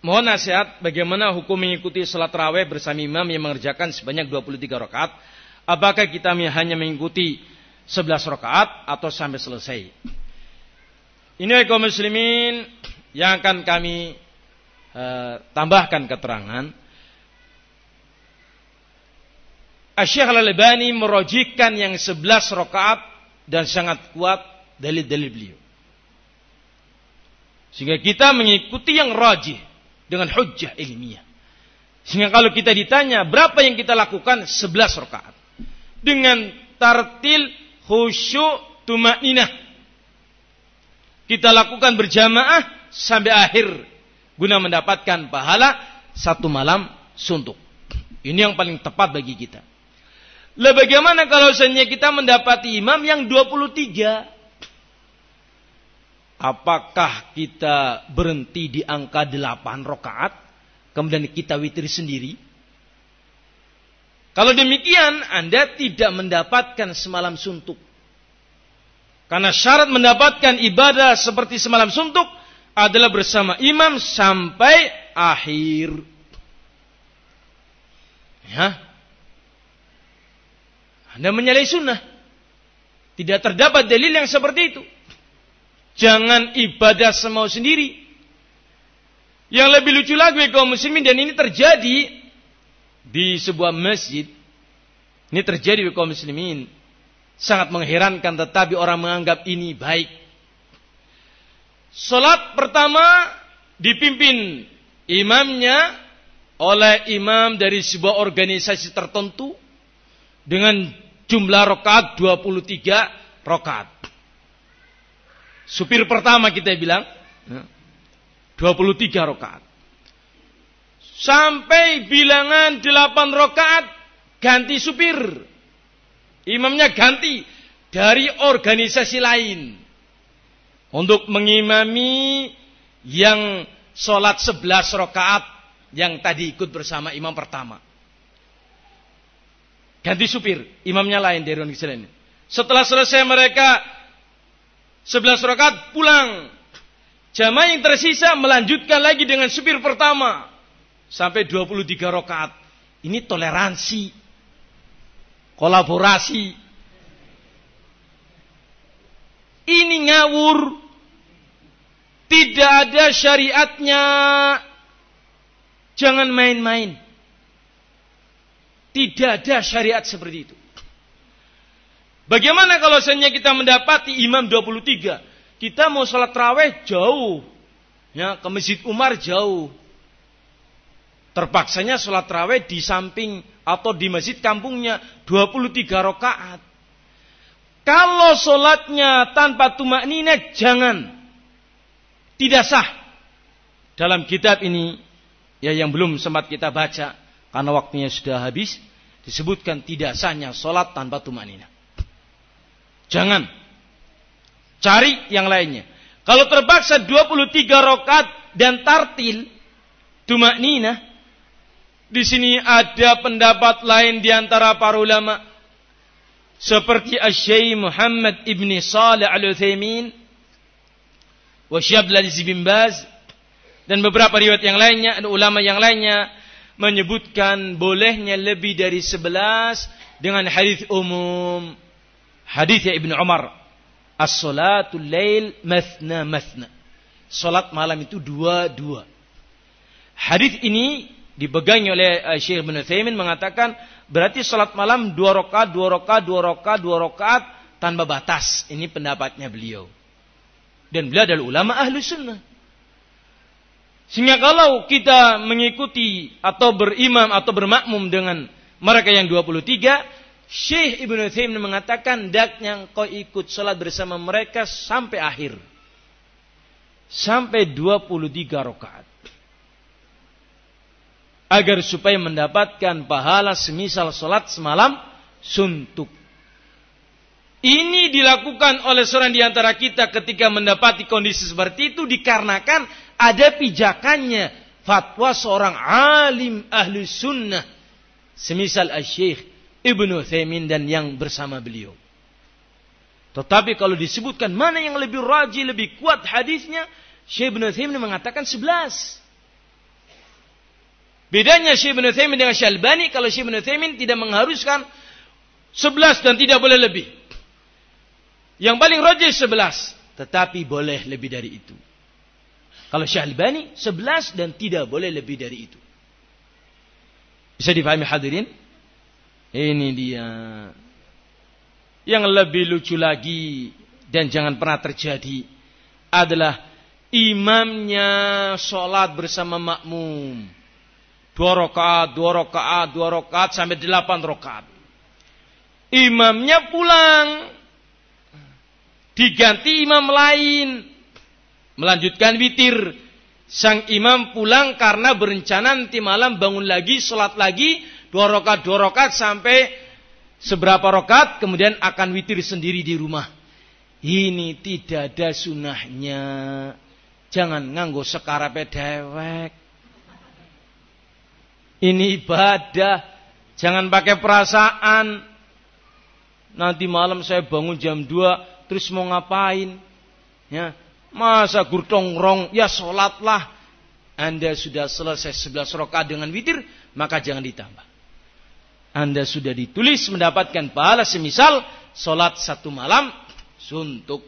mohon nasihat bagaimana hukum mengikuti salat tarawih bersama imam yang mengerjakan sebanyak 23 rakaat. Apakah kita hanya mengikuti 11 rakaat atau sampai selesai? Ini kaum muslimin yang akan kami tambahkan keterangan. Asy-Syaikh Al-Albani merojihkan yang 11 rakaat dan sangat kuat dalil-dalil beliau. Sehingga kita mengikuti yang rajih dengan hujjah ilmiah. Sehingga kalau kita ditanya berapa yang kita lakukan, 11 rakaat. Dengan tartil, khusyuk, tumaninah. Kita lakukan berjamaah sampai akhir. Guna mendapatkan pahala satu malam suntuk. Ini yang paling tepat bagi kita. Lah bagaimana kalau seandainya kita mendapati imam yang 23? Apakah kita berhenti di angka 8 rakaat, kemudian kita witir sendiri? Kalau demikian, Anda tidak mendapatkan semalam suntuk. Karena syarat mendapatkan ibadah seperti semalam suntuk adalah bersama imam sampai akhir. Ya. Anda menyalahi sunnah. Tidak terdapat dalil yang seperti itu. Jangan ibadah semau sendiri. Yang lebih lucu lagi kaum muslimin, dan ini terjadi di sebuah masjid. Ini terjadi kaum muslimin. Sangat mengherankan, tetapi orang menganggap ini baik. Salat pertama dipimpin imamnya oleh imam dari sebuah organisasi tertentu dengan jumlah rakaat 23 rakaat. Supir pertama kita bilang 23 rakaat. Sampai bilangan 8 rakaat ganti supir. Imamnya ganti dari organisasi lain untuk mengimami yang sholat 11 rakaat yang tadi ikut bersama imam pertama. Ganti supir, imamnya lain dari organisasi lain. Setelah selesai mereka 11 rakaat pulang. Jamaah yang tersisa melanjutkan lagi dengan supir pertama sampai 23 rakaat. Ini toleransi, kolaborasi. Ini ngawur. Tidak ada syariatnya. Jangan main-main. Tidak ada syariat seperti itu. Bagaimana kalau seandainya kita mendapati imam 23? Kita mau sholat tarawih jauh. Ya, ke Masjid Umar jauh. Terpaksanya sholat tarawih di samping atau di masjid kampungnya 23 rakaat. Kalau sholatnya tanpa tumakninah, jangan. Tidak sah. Dalam kitab ini, ya yang belum sempat kita baca, karena waktunya sudah habis, disebutkan tidak sahnya sholat tanpa tumakninah. Jangan. Cari yang lainnya. Kalau terpaksa 23 rakaat dan tartil tumakninah, di sini ada pendapat lain di antara para ulama seperti Asy-Syaikh Muhammad ibn Shalih Al-Utsaimin wa Syekh Abdul Aziz bin Baz dan beberapa riwayat yang lainnya, dan ulama yang lainnya menyebutkan bolehnya lebih dari 11 dengan hadis umum. Hadis Ibnu Umar, as-salatul lail mathna mathna. Salat malam itu dua-dua. Hadis ini dipegangi oleh Syekh Ibnu Utsaimin mengatakan berarti salat malam 2 rakaat, 2 rakaat, 2 rakaat, 2 rakaat tanpa batas. Ini pendapatnya beliau. Dan beliau adalah ulama ahlu sunnah. Sehingga kalau kita mengikuti atau berimam atau bermakmum dengan mereka yang 23, Syekh Ibnu Utsaimin mengatakan hendaknya kau ikut salat bersama mereka sampai akhir. Sampai 23 rakaat. Agar supaya mendapatkan pahala semisal salat semalam suntuk. Ini dilakukan oleh seorang di antara kita ketika mendapati kondisi seperti itu dikarenakan ada pijakannya fatwa seorang alim ahlu sunnah semisal Syekh Ibnu Utsaimin dan yang bersama beliau. Tetapi kalau disebutkan mana yang lebih rajih, lebih kuat hadisnya, Syekh Ibnu Utsaimin mengatakan 11. Bedanya Syekh Ibnu Utsaimin dengan Syekh Albani, kalau Syekh Ibnu Utsaimin tidak mengharuskan 11 dan tidak boleh lebih. Yang paling rajih 11, tetapi boleh lebih dari itu. Kalau Syekh Albani 11 dan tidak boleh lebih dari itu. Bisa dipahami hadirin? Ini dia. Yang lebih lucu lagi dan jangan pernah terjadi adalah imamnya sholat bersama makmum. 2 rakaat sampai 8 rakaat. Imamnya pulang. Diganti imam lain. Melanjutkan witir. Sang imam pulang karena berencana nanti malam bangun lagi, sholat lagi. 2 rakaat sampai seberapa rakaat. Kemudian akan witir sendiri di rumah. Ini tidak ada sunahnya. Jangan nganggo sekarape dewek. Ini ibadah. Jangan pakai perasaan. Nanti malam saya bangun jam 2. Terus mau ngapain? Ya, masa gurtongrong? Ya sholatlah. Anda sudah selesai 11 rakaat dengan witir. Maka jangan ditambah. Anda sudah ditulis mendapatkan pahala semisal sholat 1 malam suntuk.